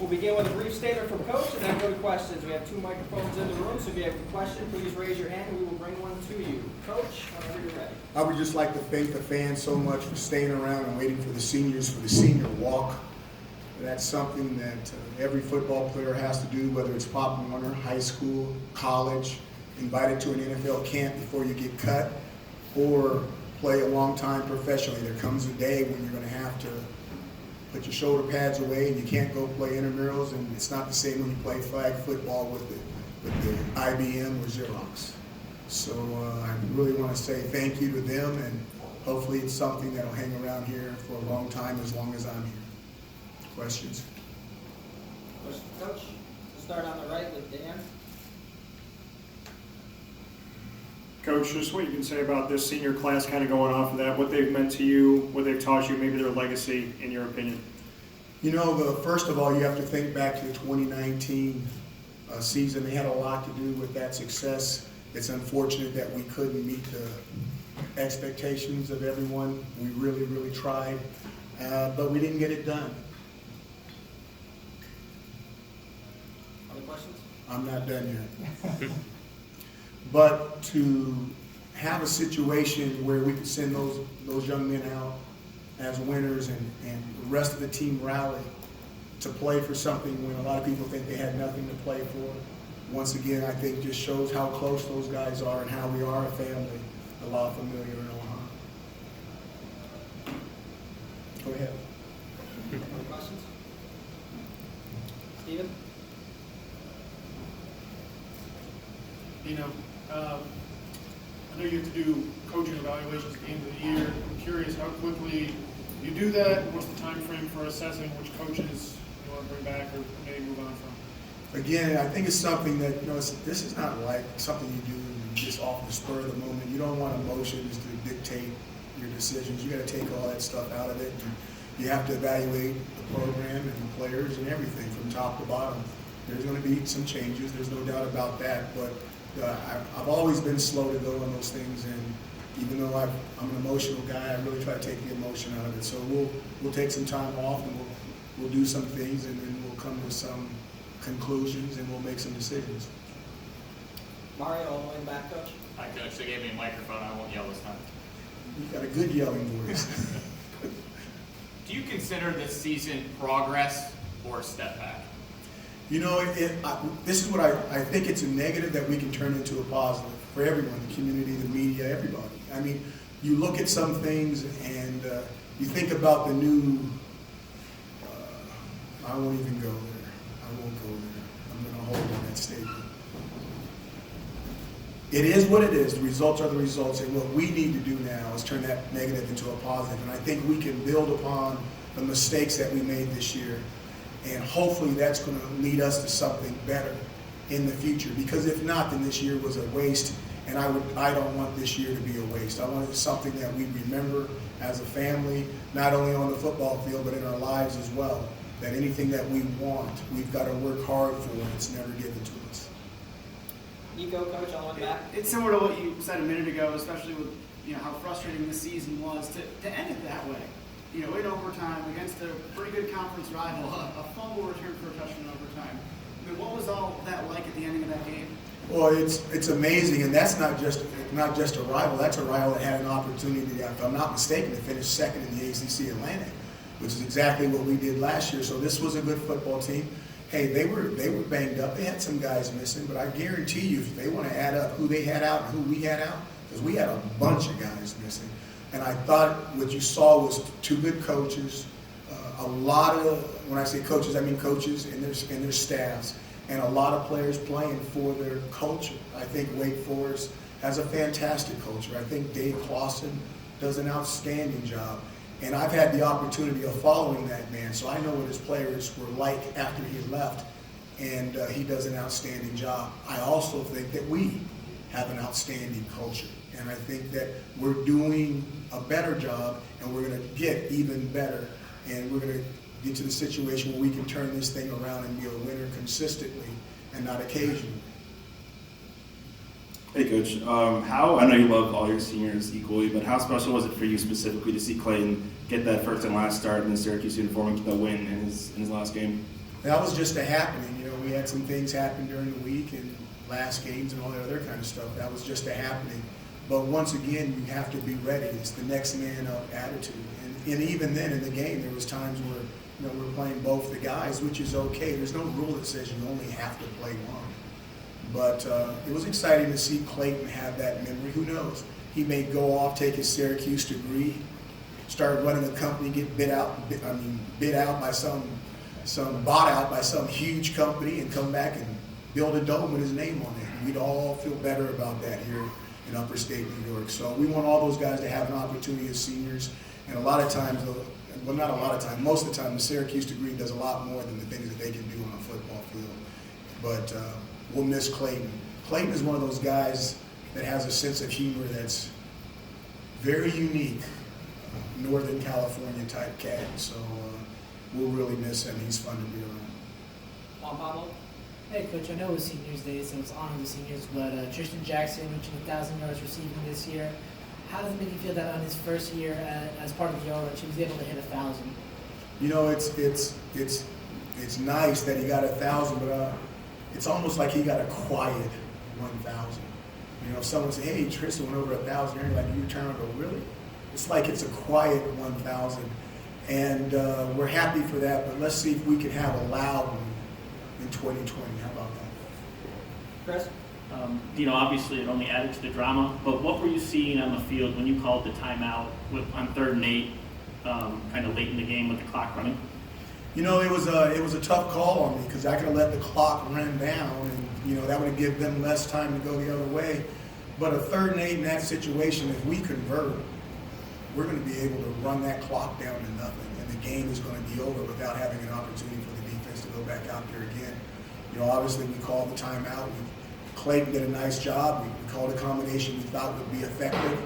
We'll begin with a brief statement from Coach and then go to questions. We have 2 microphones in the room, so if you have a question, please raise your hand and we will bring one to you. Coach, whenever you're ready. I would just like to thank the fans so much for staying around and waiting for the seniors for the senior walk. That's something that every football player has to do, whether it's Pop Warner, high school, college, invited to an NFL camp before you get cut, or play a long time professionally. There comes a day when you're going to have to put your shoulder pads away and you can't go play intramurals, and it's not the same when you play flag football with the IBM or Xerox. So I really want to say thank you to them, and hopefully it's something that'll hang around here for a long time, as long as I'm here. Questions? Questions, Coach? We'll start on the right with Dan. Coach, just what you can say about this senior class, kind of going off of that, what they've meant to you, what they've taught you, maybe their legacy, in your opinion. You know, first of all, you have to think back to the 2019 season. They had a lot to do with that success. It's unfortunate that we couldn't meet the expectations of everyone. We really, really tried, but we didn't get it done. Other questions? I'm not done yet. But to have a situation where we could send those young men out as winners and the rest of the team rally to play for something when a lot of people think they had nothing to play for, once again, I think just shows how close those guys are and how we are a family, a La Familia in Omaha. Go ahead. Other questions? Steven? Dino, I know you have to do coaching evaluations at the end of the year. I'm curious how quickly you do that, and what's the time frame for assessing which coaches you want to bring back or maybe move on from? Again, I think it's something that, you know, this is not like something you do just off the spur of the moment. You don't want emotions to dictate your decisions. You got to take all that stuff out of it. And you have to evaluate the program and the players and everything from top to bottom. There's going to be some changes. There's no doubt about that. But I've always been slow to go on those things, and even though I'm an emotional guy, I really try to take the emotion out of it. So we'll take some time off, and we'll do some things, and then we'll come to some conclusions, and we'll make some decisions. Mario, all the way back, Coach. Hi, Coach. They gave me a microphone. I won't yell this time. You've got a good yelling voice. Do you consider this season progress or a step back? You know, this is what I think it's a negative that we can turn into a positive for everyone, the community, the media, everybody. I mean, you look at some things and you think about the new, I won't even go there. I won't go there. I'm going to hold on that statement. It is what it is. The results are the results. And what we need to do now is turn that negative into a positive. And I think we can build upon the mistakes that we made this year. And hopefully that's going to lead us to something better in the future. Because if not, then this year was a waste. And I don't want this year to be a waste. I want it something that we remember as a family, not only on the football field, but in our lives as well. That anything that we want, we've got to work hard for, and it's never given to us. Nico, Coach, all the way back. It's similar to what you said a minute ago, especially with how frustrating this season was to end it that way. In overtime against a pretty good conference rival, a fumble return for a touchdown in overtime. I mean, what was all that like at the ending of that game? Well, it's amazing, and that's not just a rival. That's a rival that had an opportunity, if I'm not mistaken, to finish second in the ACC Atlantic, which is exactly what we did last year. So this was a good football team. Hey, they were banged up. They had some guys missing, but I guarantee you, if they want to add up who they had out and who we had out, because we had a bunch of guys missing. And I thought what you saw was 2 good coaches, a lot of, when I say coaches, I mean coaches and their staffs, and a lot of players playing for their culture. I think Wake Forest has a fantastic culture. I think Dave Clawson does an outstanding job. And I've had the opportunity of following that man, so I know what his players were like after he left, and he does an outstanding job. I also think that we have an outstanding culture. And I think that we're doing a better job, and we're going to get even better. And we're going to get to the situation where we can turn this thing around and be a winner consistently and not occasionally. Hey, Coach. I know you love all your seniors equally, but how special was it for you specifically to see Clayton get that first and last start in the Syracuse uniform and get the win in his last game? That was just a happening. You know, we had some things happen during the week and last games and all that other kind of stuff. That was just a happening. But once again, you have to be ready. It's the next man up attitude. And even then in the game, there was times where, you know, we're playing both the guys, which is okay. There's no rule that says you only have to play one. But it was exciting to see Clayton have that memory. Who knows? He may go off, take his Syracuse degree, start running a company, get bid out by bought out by some huge company, and come back and build a dome with his name on it. We'd all feel better about that here in Upper State New York. So we want all those guys to have an opportunity as seniors. And a lot of times, well, not a lot of time, most of the time, the Syracuse degree does a lot more than the things that they can do on a football field. But we'll miss Clayton. Clayton is one of those guys that has a sense of humor that's very unique, Northern California type cat. So we'll really miss him. He's fun to be around. Juan Pablo? Hey, Coach, I know it was Seniors Day, so it's honor the seniors, but Tristan Jackson reaching 1,000 yards receiving this year. How does it make you feel that on his first year as part of the Orange, he was able to hit 1,000? You know, it's nice that he got 1,000, but it's almost like he got a quiet 1,000. You know, if someone says, "Hey, Tristan went over 1,000," you're like, you turn and go, "Really?" It's like it's a quiet 1,000, and we're happy for that. But let's see if we can have a loud one in 2020. How about that? Chris? Obviously it only added to the drama, but what were you seeing on the field when you called the timeout on 3rd and 8, kind of late in the game with the clock running? You know, it was a tough call on me because I could have let the clock run down, and you know that would have given them less time to go the other way. But a 3rd and 8 in that situation, if we convert, we're going to be able to run that clock down to nothing, and the game is going to be over without having an opportunity for the defense to go back out there again. You know, obviously we called the timeout. Clayton did a nice job. We called a combination we thought would be effective.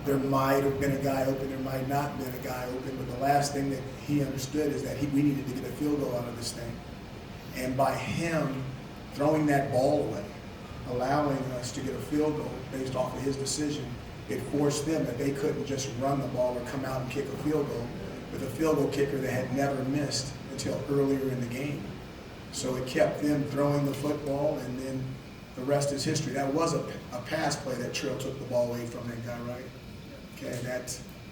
There might have been a guy open, there might not have been a guy open, but the last thing that he understood is that we needed to get a field goal out of this thing. And by him throwing that ball away, allowing us to get a field goal based off of his decision, it forced them that they couldn't just run the ball or come out and kick a field goal with a field goal kicker that had never missed until earlier in the game. So it kept them throwing the football, and then the rest is history. That was a pass play that Trill took the ball away from that guy, right? Okay,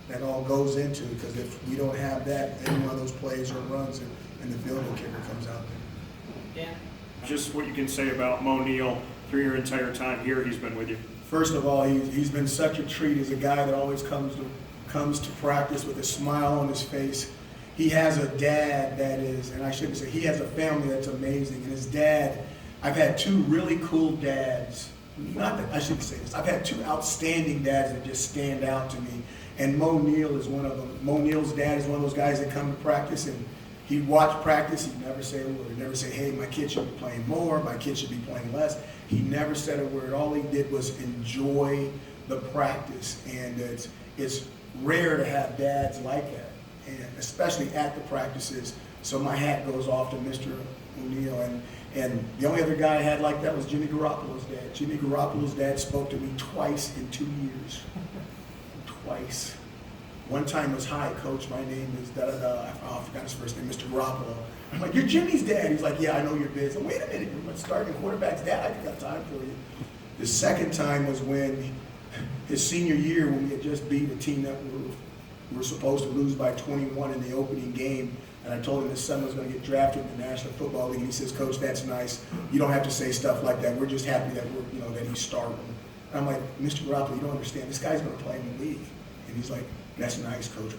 that all goes into, because if we don't have that, any one of those plays or runs, and the field goal kicker comes out there. Dan? Just what you can say about Mo Neal through your entire time here he's been with you. First of all, he's been such a treat. He's a guy that always comes to practice with a smile on his face. He has a dad that is, and I shouldn't say, he has a family that's amazing. And his dad, I've had 2 really cool dads. Not that I shouldn't say this. I've had 2 outstanding dads that just stand out to me. And Mo Neal is one of them. Mo Neal's dad is one of those guys that come to practice, and he'd watch practice. He'd never say a word. He'd never say, "Hey, my kid should be playing more. My kid should be playing less." He never said a word. All he did was enjoy the practice. And it's rare to have dads like that, and especially at the practices. So my hat goes off to Mr. O'Neal. And the only other guy I had like that was Jimmy Garoppolo's dad. Jimmy Garoppolo's dad spoke to me twice in 2 years. Twice. One time was, "Hi, Coach, my name is da-da-da." I forgot his first name, Mr. Garoppolo. I'm like, "You're Jimmy's dad." He's like, "Yeah, I know your biz." So wait a minute, you're starting quarterback's dad. I got time for you. The second time was when his senior year, when we had just beat a team that we were supposed to lose by 21 in the opening game. And I told him his son was going to get drafted in the National Football League. And he says, "Coach, that's nice. You don't have to say stuff like that. We're just happy that that he's starting." And I'm like, "Mr. Garoppolo, you don't understand. This guy's going to play in the league." And he's like, "That's nice, Coach.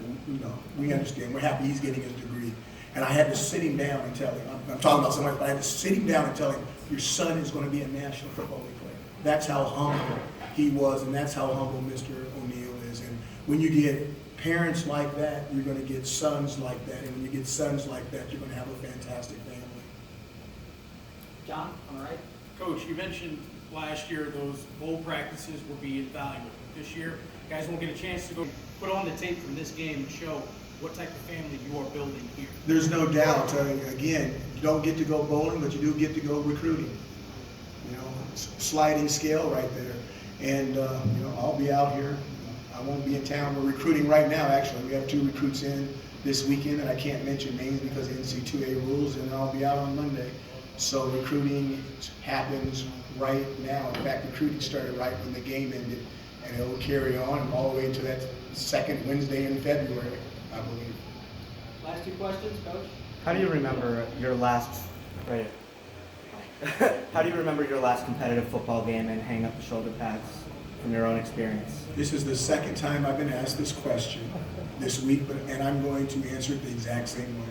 We understand. We're happy he's getting his degree." And I had to sit him down and tell him, I'm talking about somebody, but I had to sit him down and tell him, "Your son is going to be a National Football League player." That's how humble he was, and that's how humble Mr. O'Neal is. And when you get parents like that, you're going to get sons like that. And when you get sons like that, you're going to have a fantastic family. John, all right? Coach, you mentioned last year those bowl practices were being valuable. This year, guys won't get a chance to go put on the tape from this game and show what type of family you are building here. There's no doubt. Again, you don't get to go bowling, but you do get to go recruiting. Sliding scale right there. And I'll be out here. I won't be in town. We're recruiting right now, actually. We have 2 recruits in. this weekend, and I can't mention names because of NC2A rules, and I'll be out on Monday. So recruiting happens right now. In fact, recruiting started right when the game ended, and it will carry on all the way to that second Wednesday in February, I believe. Last two questions, Coach. How do you remember your last How do you remember your last competitive football game and hang up the shoulder pads from your own experience? This is the second time I've been asked this question this week, and I'm going to answer it the exact same way.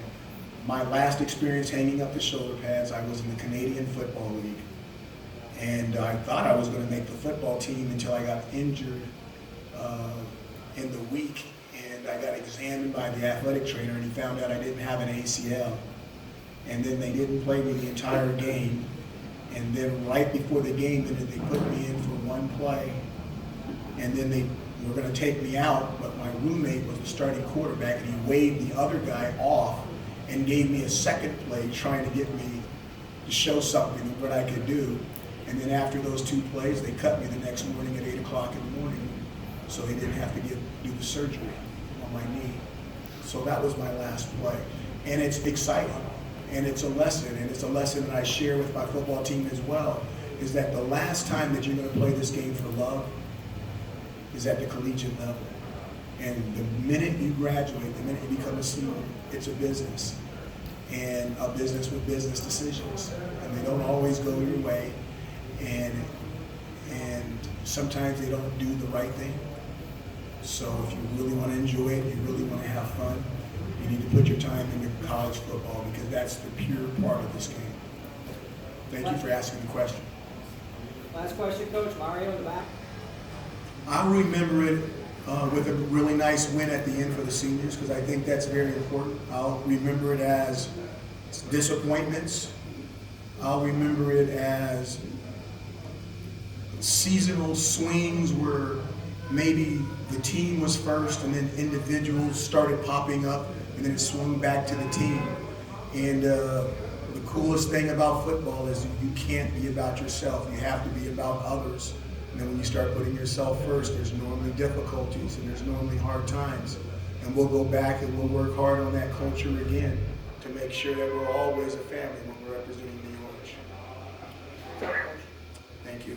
My last experience hanging up the shoulder pads, I was in the Canadian Football League. And I thought I was going to make the football team until I got injured in the week. And I got examined by the athletic trainer, and he found out I didn't have an ACL. And then they didn't play me the entire game. And then right before the game ended, they put me in for one play. And then they were going to take me out, but my roommate was the starting quarterback, and he waved the other guy off and gave me a second play trying to get me to show something of what I could do. And then after those two plays, they cut me the next morning at 8 o'clock in the morning, so they didn't have to do the surgery on my knee. So that was my last play. And it's exciting, and it's a lesson, and it's a lesson that I share with my football team as well, is that the last time that you're going to play this game for love is at the collegiate level. And the minute you graduate, the minute you become a senior, it's a business. And a business with business decisions. And they don't always go your way. And sometimes they don't do the right thing. So if you really want to enjoy it, you really want to have fun, you need to put your time into college football, because that's the pure part of this game. Thank you for asking the question. Last question, Coach. Mario in the back. I'll remember it with a really nice win at the end for the seniors, because I think that's very important. I'll remember it as disappointments. I'll remember it as seasonal swings where maybe the team was first and then individuals started popping up, and then it swung back to the team. And the coolest thing about football is you can't be about yourself. You have to be about others. And then when you start putting yourself first, there's normally difficulties and there's normally hard times. And we'll go back and we'll work hard on that culture again to make sure that we're always a family when we're representing the Orange. Thank you.